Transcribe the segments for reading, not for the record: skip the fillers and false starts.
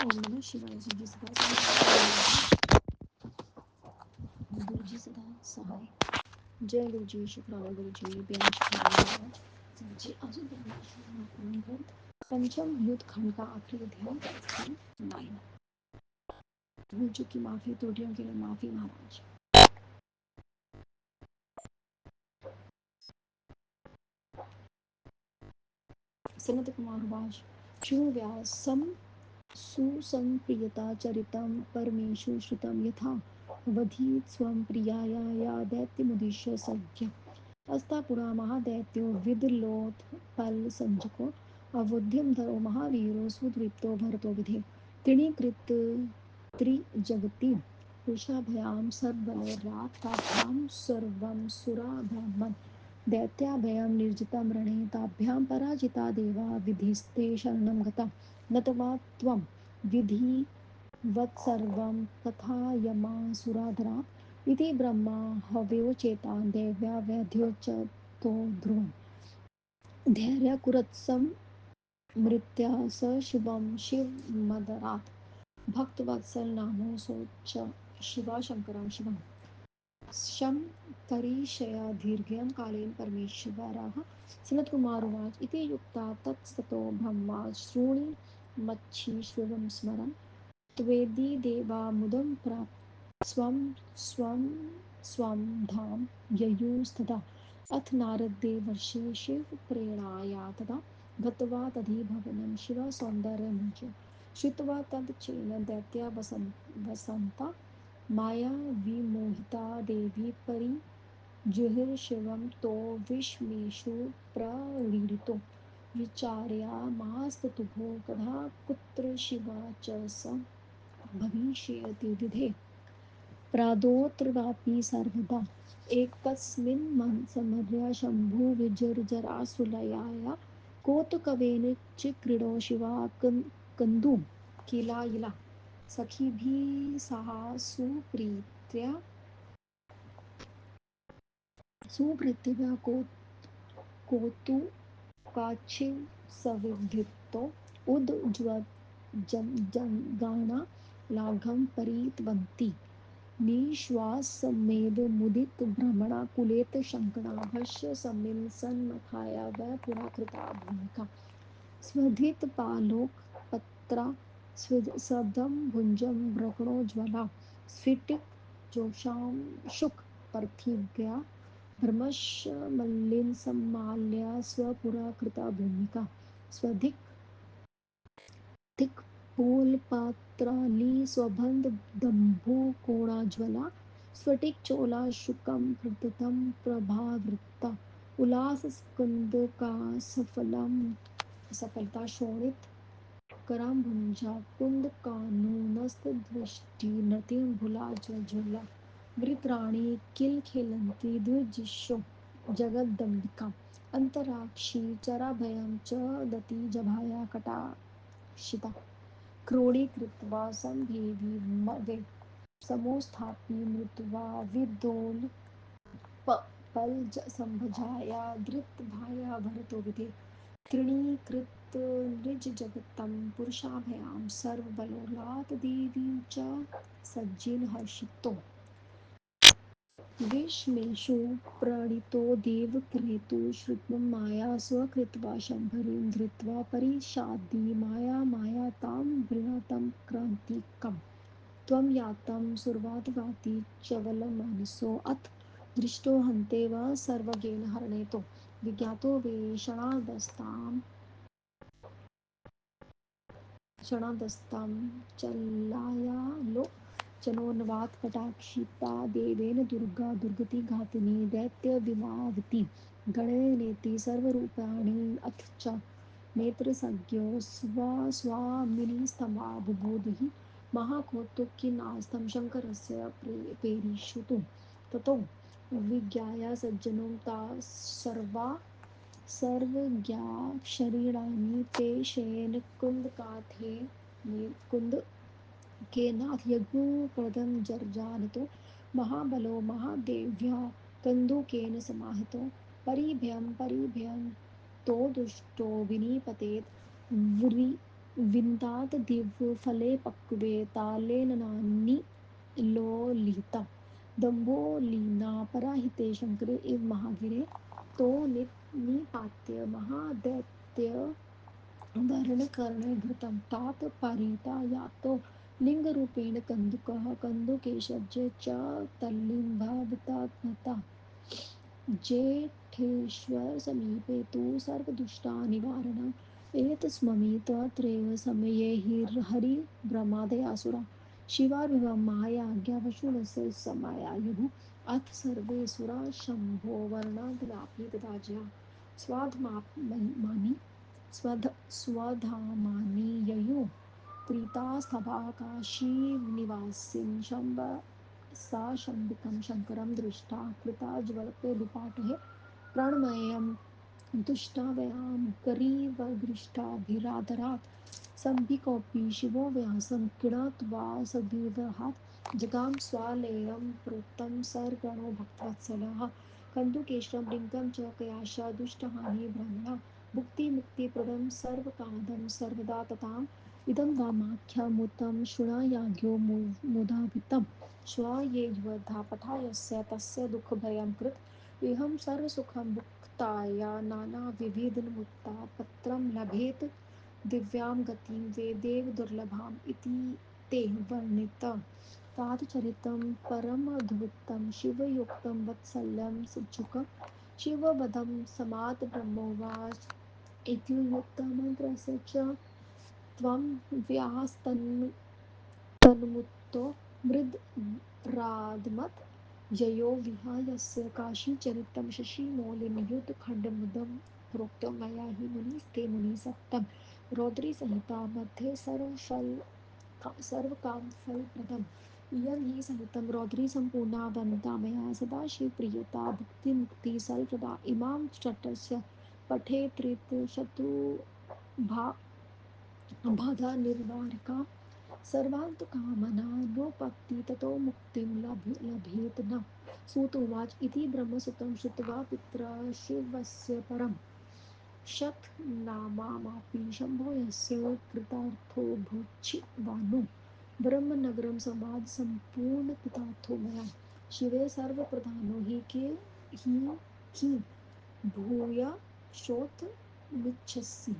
ओम नमः शिवाय। जी सदा गुरु जी सदा सहाय। जय गुरु जी, शुक्राना गुरु जी, बेन शुक्राना महाराज जी। आज ग्रंथ पंचम युद्ध खंड का आखिरी अध्याय 9। भूल चूक की माफी, त्रुटियों के लिए माफी महाराज। सनत कुमार वाच शृणु व्यासम सुसंप्रियता चरितं परमेषु श्रुतं यथा वधीत स्वं प्रियाया या दैत्यमुद्दिश्य सज्ञ अस्ता पुरा महादैत्यो विदलोथ पल संजको अवोध्यम धरो महावीरो सुदृप्तो भरतो विधे तृणीकृत त्रिजगति पुरुषाभयाम सर्वबलोरात ताभ्याम सर्वं सुराभ्याम दैत्याभयं निर्जितं रणे ताभ्यां पराजिता देवा विधिस्ते शरणं गता नत्वा त्वं विधिवत्सर्वं कथायमासुराधरा इति ब्रह्मा हव्योचेतान् देव्या वैद्योच्चतो ध्रुवम् धैर्यकुरत्सं मृत्या स शुभं शिवमदरात् भक्तवत्सल नामो सोच्च शिवा शङ्करं शिवम् शं करीषया दीर्घं कालेन परमेश्वरः सनत्कुमारोवाच इति युक्ता ततस्ततो ब्रह्मा शृणुमच्छीश्वरं स्मरन् त्वेदि देवा मुदं प्राप् स्वं स्वं स्वं धाम ययुस्तदा अथ नारददेवर्षि शिवप्रेरणाया तदा गत्वा तदीभवनं शिवसौन्दर्यमुञ्च श्रुत्वा तच्चैन दैत्या वसन्ता माया विमोहिता देवी परिजुहुर्शिवं तो विस्मेषु प्ररीडितो विचार्यामास्ततुभो कदा कुत्र शिवा च स भविष्यति विधे प्रादोत्रवापि सर्वदा एकस्मिन् समर्या शम्भुविजर्जरासुलयाया कौतुकवेन चिक्रीडो शिवा कन्दुं किलायिला सखीभिः सह सुप्रीत्या कौतुकाच्छिसंविधितो उद्ज्वलज्जगाना लाघं परितवन्ती निःश्वासमेव मुदितभ्रमणाकुलेतशङ्कणाभस्य समीं सन्मथाया वै पुरा कृता भूमिका स्वधितपालोकपत्रा सदम्भुजं ब्रह्मणोज्ज्वला स्फटिकजोषांशुकपृथिव्या भ्रमश्मलिनसम्माल्या स्वपुरा कृता भूमिका स्वधिक्पोलपात्राली स्वबन्धदम्भुकोणाज्वला स्फटिकचोला शुकं प्रभावृत्ता उल्लासस्कन्दकासफलता शोणितकराम्भुजा कुन्दकाननस्तदृष्टिनृतिम्भुलाज्वला मृत्राणि किलखेलन्ति द्विजिषो जगदम्बिका अन्तराक्षी चराभयं च दतिजभाया कटाक्षिता क्रोडीकृत्वा सम्भेवि वै समोस्थापि मृत्वा विदोल्पलसम्भजाया धृतभाया भरतो विधे तृणीकृतनृजजगतं पुरुषाभयां सर्वबलोलातदेवीं च सज्जिनहर्षितो विस्मेषु प्रणीतो देवक्रतुः श्रुतं माया स्वकृत्वा शम्भरीं धृत्वा परिषादि माया तां गृह्णातं क्रान्तिकम् त्वं यातं सुरवादवाति चवलमानसो अथ दृष्टो हन्तेव सर्वगेन हरणेतो विज्ञातो क्षणादस्तां चलायालोचनोन्वातकटाक्षिता देवेन दुर्गा दुर्गतिघातिनी दैत्यविमावती गणेनेति सर्वरूपाणि अथ च नेत्रसज्ञो स्वामिनीस्तमा बुबुधुः महाकौतुकिनास्तं शङ्करस्य पेरीषुतु ततो विज्ञाय सज्जनो ता सर्वज्ञाक्षरीणानि ते शयनकुन्दकेनाथ यज्ञप्रदं जर्जानतो महाबलो महादेव्या कन्दुकेन समाहितो परिभयं तो दुष्टो विनिपतेत् विन्दात् दिव्यफले पक्वे तालेन नान्नि लोलिता दम्भोलीनापराहिते शङ्करे इव महागिरे तो निपात्य महादैत्य वर्णकर्णे घृतं तात परितायातो लिङ्गरूपेण कन्दुकः कन्दुके सज्जे च तल्लिम्बावतात्मता जेठेश्वरसमीपे तु सर्वदुष्टानिवारणम् एतस्मि तत्रैव समये हरिब्रह्मादयासुरा शिवाविव मायाज्ञावशुनस्य समायायुः अथ सर्वे सुरा शम्भो वर्णागलापि तथा ज्या स्वाधमानि स्वधामानि ययुः प्रीतास्तभाकाशीनिवासिं शम्ब सा शम्बिकं शङ्करं दृष्टा कृता ज्वलते विपाटहे प्राणमयं तुष्टावयां करीवगृष्टाभिरादरात् सम्भिकोऽपि शिवो व्यासं किणत्वा सदीर्घहात् जगां स्वालेयं प्रोक्तं सर्गणो भक्तवत्सलः कन्दुकेशं लिङ्गं च कयाशा दुष्टहानि ब्रह्मणा भुक्तिमुक्तिप्रदं सर्वकादं सर्वदा तताम् इदं वामाख्यामुतं शृणुयाज्ञो मुदाभितं श्वयेद्वधा पठायस्य तस्य दुःखभयं कृत् इहं सर्वसुखं भुक्ताय नानाविधमुक्ता पत्रं लभेत् दिव्यां गतिं वेदेव दुर्लभाम् इति ते वर्णितं तातचरितं परमद्भुतं शिवयुक्तं वत्सल्यं सुजुकं शिववधं समात् ब्रह्मोवाच इत्युक्तमन्त्रस्य च त्वं व्यास्तन्मुतो मृद्राद्मत् ययो विहायस्य काशीचरितं शशिमौलिनियुतखण्डमुदं प्रोक्तं मया हि मुनिस्ते मुनिसत्तं रौद्रीसंहिता मध्ये सर्वकामफलप्रदम् इयं हि सहितं रौद्रीसम्पूर्णा वन्दिता मया सदाशिवप्रियता भुक्तिमुक्तिसल्प्रदा इमां षट्स्य पठेत्त्रिशतुर्भा बाधा निर्वारिका सर्वान्तकामनानोपत्ति ततो मुक्तिं लभेत न सूत उवाच इति ब्रह्मसुतं श्रुत्वा पित्रा शिवस्य परं शतनामापि शम्भो यस्य कृतार्थोऽभूच्छिवानो ब्रह्मनगरं समाजसम्पूर्णकृतार्थो मया शिवे सर्वप्रधानो हि भूयशोत्तमिच्छसि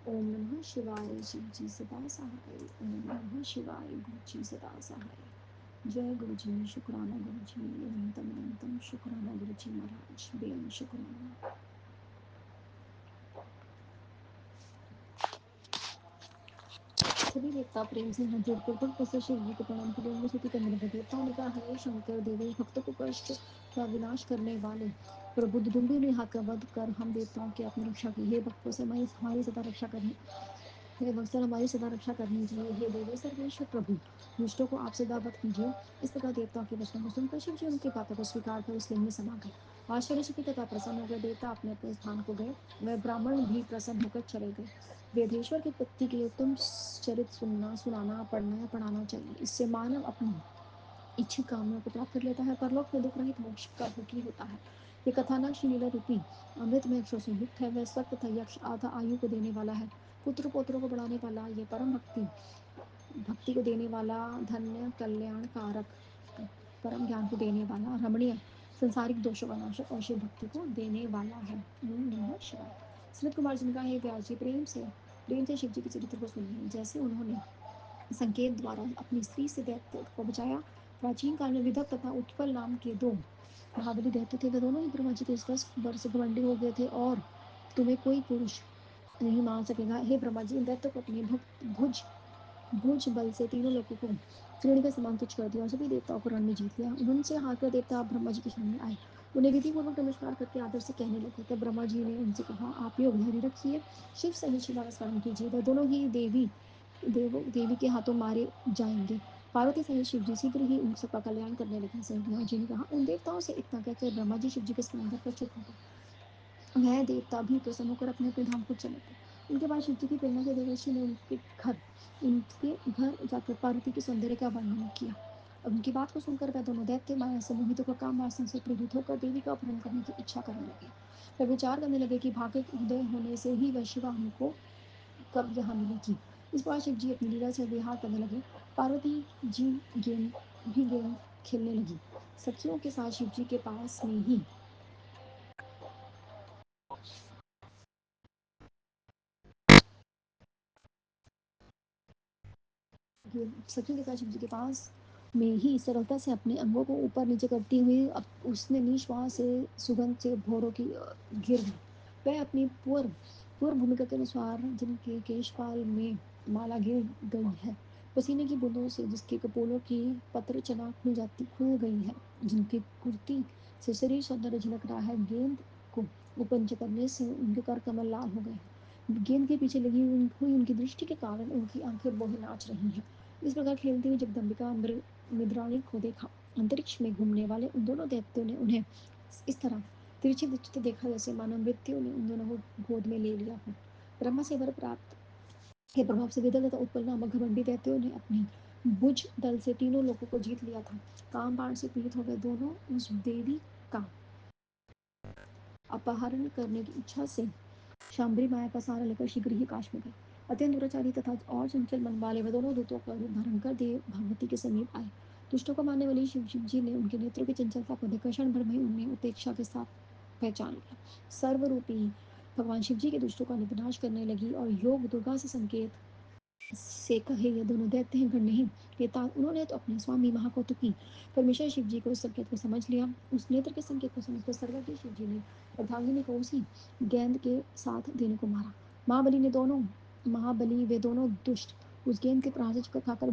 ओम नमः शिवाय शिव जी सदा सहाय ओम नमः शिवाय गुरु जी सदा सहाय जय गुरु जी शुक्राना गुरु जी अनंतम अनंतम शुक्राना गुरु जी महाराज बेन शुक्राना सभी देवता प्रेम से हाथ जोड़कर भक्त से शिव जी को प्रणाम करते उनमें स्तुति करने लगे देवताओं ने कहा हे शंकर देवी भक्तों को कष्ट का विनाश करने वाले प्रभु दुंदुभि ने हाथ का वध कर हम देवताओं की अपनी रक्षा की हे भक्तों से हमारी सदा रक्षा करनी हे वत्सल हमारी सदा रक्षा करनी चाहिए हे देवे सर्वेश्वर प्रभु दुष्टों को आप सदा वध कीजिए इस प्रकार देवताओं के वचनों को सुनकर शिव जी उनकी बातों को स्वीकार कर उस लिंग में समा गए आश्चर्यचकित तथा प्रसन्न हो गए देवता अपने अपने स्थान को गए वह ब्राह्मण भी प्रसन्न होकर चले गए वेदेश्वर की उत्पत्ति के लिए उत्तम चरित सुनाना पढ़ना या पढ़ाना चाहिए इससे मानव अपनी इच्छित कामना को प्राप्त कर लेता है परलोक में दुख रहित मोक्ष का भोगी होता है ये कथानक लीला रूपी अमृत में अक्षरों से युक्त है वह स्वर्ग तथा यक्ष आधा आयु को देने वाला है पुत्र पोत्रों को बढ़ाने वाला ये परम भक्ति भक्ति को देने वाला धन्य कल्याण कारक परम ज्ञान को देने वाला रमणीय संसारिक दोषों का नाशक और शिव भक्ति को देने वाला है ओम नमः शिवाय सनत कुमार जी ने कहा हे व्यास जी प्रेम से शिव जी के चरित्र को सुनिए जैसे उन्होंने संकेत द्वारा अपनी स्त्री से दैत्य को बचाया प्राचीन काल में विदक तथा उत्पल नाम के दो महाबली दैत्य थे वे दोनों ही ब्रह्मा जी के इस वर्ष से घमंडी हो गए थे और तुम्हें कोई पुरुष नहीं मान सकेगा हे ब्रह्मा जी इन दैत्यों को अपने भक्त भुज बल से तीनों लोगों को त्रिणी के समान तुच्छ कर दिया और सभी देवताओं को रण में जीत लिया उनसे हार कर देवता ब्रह्मा जी के शरण में आए उन्हें विधि पूर्वक नमस्कार करके आदर से कहने लगे तब ब्रह्मा जी ने उनसे कहा आप योग धैर्य रखिए शिव सहित शिवा का स्मरण कीजिए वह दोनों ही देवी के हाथों मारे जाएंगे पार्वती सहित शिव जी शीघ्र ही उन सबका कल्याण करने लगे संज्ञा जी ने कहा उन देवताओं से इतना कहकर ब्रह्मा जी शिव जी के स्मरण कर चुप हो गए वह देवता भी प्रसन्न होकर अपने अपने धाम को चले गए उनके बाद शिव जी की प्रेरणा से देवर्षि ने उनके घर जाकर पार्वती के सौंदर्य का वर्णन किया अब उनकी बात को सुनकर वह दोनों दैत्य माया से मोहित होकर काम वासना से प्रेरित होकर देवी का अपहरण करने की इच्छा करने लगे वह विचार करने लगे कि भाग्य उदय होने से ही वह शिवा हमको कब यहाँ मिलेगी इस प्रकार शिव जी अपनी लीला से विहार करने लगे। पार्वती जी गेम खेलने लगी। सखियों के साथ शिव जी के पास में ही सखियों के साथ शिव जी के पास में ही सरलता से अपने अंगों को ऊपर नीचे करती हुई उसने निश्वास से सुगंध से भौरों की गिर गई। वह अपनी पूर्व भूमिका के अनुसार जिनके केशपाल में माला गिर गई है, पसीने की बूंदों से जिसके कपोलों की पत्र चना खुल गई है, जिनकी कुर्ती से शरीर सौंदर्य झलक रहा है, गेंद को उपंज करने से उनके कर कमल लाल हो गए हैं। गेंद के पीछे लगी हुई उनकी दृष्टि के कारण उनकी आंखें बोहे नाच रही हैं। इस प्रकार खेलती हुई जगदम्बिका निद्राणी को देखा। अंतरिक्ष में घूमने वाले उन दोनों दैत्यों ने उन्हें इस तरह तिरछी दृष्टि देखा जैसे मानो मृत्यु ने उन दोनों को गोद में ले लिया हो। ब्रह्मा से वर प्राप्त के प्रभाव से विदल तथा उत्पल नामक घमंडी दैत्यों ने अपनी भुज दल से तीनों लोगों को जीत लिया था। काम बाण से पीड़ित हो गए दोनों उस देवी का अपहरण करने की इच्छा से शाम्भरी माया का सहारा लेकर शीघ्र ही काश में गए। अत्यंत दुराचारी तथा और चंचल मन वाले वे दोनों दूतों का रूप धारण कर देव भगवती के समीप आए। दुष्टों को मारने वाली शिव जी ने उनके नेत्रों की चंचलता को देखकर क्षण भर में उन्हें उपेक्षा के साथ पहचान लिया। सर्वरूपी भगवान शिव जी के दुष्टों का विनाश करने लगी और योग दुर्गा से संकेत से कहे ये दोनों दैत्य हैं, गण नहीं। ये उन्होंने तो अपने स्वामी महाकौतुकी परमेश्वर शिव जी को उस संकेत को समझ लिया। उस नेत्र के संकेत को समझकर सर्वज्ञ शिव जी ने अर्धांगिनी को उसी गेंद के साथ देने को मारा। महाबली वे दोनों दुष्ट उस गेंद के प्रहार से खा कर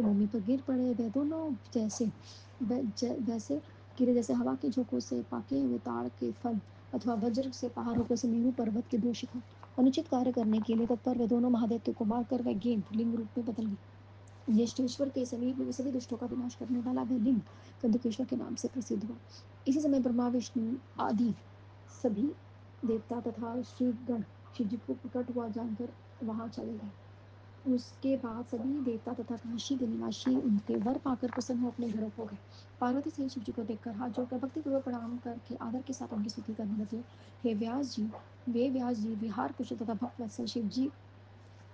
भूमि पर गिर पड़े। वे दोनों वैसे गिरे जैसे हवा के झोंकों से पाके हुए ताड़ के फल अथवा वज्र से पहाड़ होकर मेरू पर्वत के दो शिखर। अनुचित कार्य करने के लिए तत्पर वे दोनों महादैत्यों को मारकर वह गेंद लिंग रूप में बदल गई। ज्येष्ठेश्वर के समीप में सभी दुष्टों का विनाश करने वाला वह लिंग कंदकेश्वर के नाम से प्रसिद्ध हुआ। इसी समय ब्रह्मा विष्णु आदि सभी देवता तथा श्रीगण शिव जी को प्रकट हुआ जानकर वहां चले गए। उसके बाद सभी देवता तथा काशी के निवासी उनके वर पाकर प्रसन्न हो अपने घरों को गए। पार्वती सहित शिव जी को देखकर हाथ जोड़कर भक्ति पूर्वक प्रणाम करके आदर के साथ उनकी स्तुति करने लगे। हे व्यास जी विहार कुशल तथा भक्त वत्सल शिव जी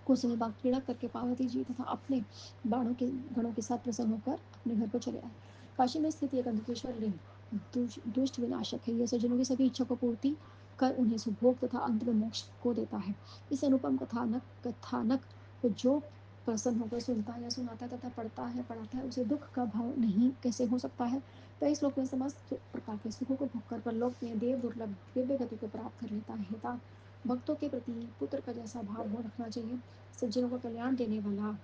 को स्नेह क्रीड़ा करके पार्वती जी तथा अपने गणों के साथ प्रसन्न होकर अपने घर को चले आए। काशी में स्थित यह गंधकेश्वर लिंग दुष्ट विनाशक है। यह सज्जनों की सभी इच्छा को पूर्ति कर उन्हें सुभोग तथा अंत में मोक्ष को देता है। इस अनुपम कथानक को जो प्रसन्न होकर सुनता है या सुनाता है तथा पढ़ाता है उसे दुख का भाव नहीं कैसे हो सकता है। तो इस लोक में समस्त प्रकार के सुखों को भोग कर परलोक में देव दुर्लभ दिव्य गति को प्राप्त कर लेता है। भक्तों के प्रति पुत्र का जैसा भाव हो रखना चाहिए, सज्जनों को कल्याण देने वाला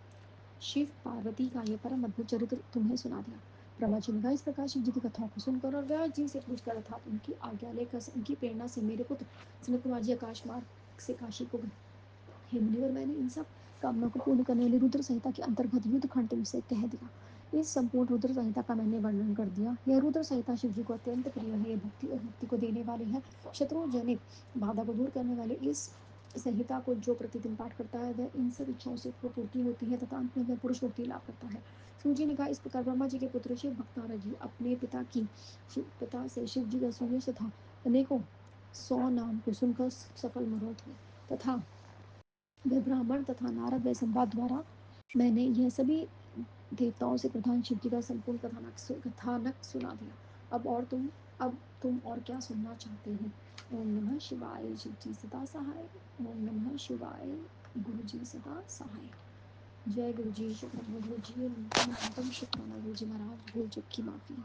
शिव पार्वती का यह परम अद्भुत चरित्र तुम्हें सुना दिया। ब्रह्मा जी ने कहा, इस प्रकार शिव जी की कथाओं को सुनकर और व्यास जी से पूछकर अर्थात उनकी आज्ञा लेकर उनकी प्रेरणा से मेरे पुत्र सनत कुमार जी आकाश मार्ग से काशी को गए। हे मुनिवर, मैंने इन सब कामनाओं को पूर्ण करने वाली रुद्र संहिता के अंतर्गत युद्ध खंड तुमसे कह दिया। इस संपूर्ण रुद्र संहिता का मैंने वर्णन कर दिया। यह रुद्र संहिता शिव जी को अत्यंत प्रिय है। भक्ति और मुक्ति को देने वाली है। शत्रु जनित बाधा को दूर करने वाले इस संहिता को जो प्रतिदिन पाठ करता है वह इन सब इच्छाओं से पूर्ति होती है तथा अंत में वह पुरुष मुक्ति लाभ करता है। शिव जी ने कहा, इस प्रकार ब्रह्मा जी के पुत्र शिव भक्तारा जी अपने पिता से शिव जी का सुयश तथा अनेकों 100 नाम को सुनकर सफल मनोरथ हुए तथा वे ब्राह्मण तथा नारद व संवाद द्वारा मैंने यह सभी देवताओं से प्रधान शिव जी का संपूर्ण कथानक सुना दिया। अब तुम और क्या सुनना चाहते हो? ओम नमः शिवाय। शिव जी सदा सहाय। ओम नमः शिवाय। गुरु जी सदा सहाय। जय गुरु जी। शुक्राना गुरु जी। शुक्राना गुरु जी महाराज। भूल चुक की माफी।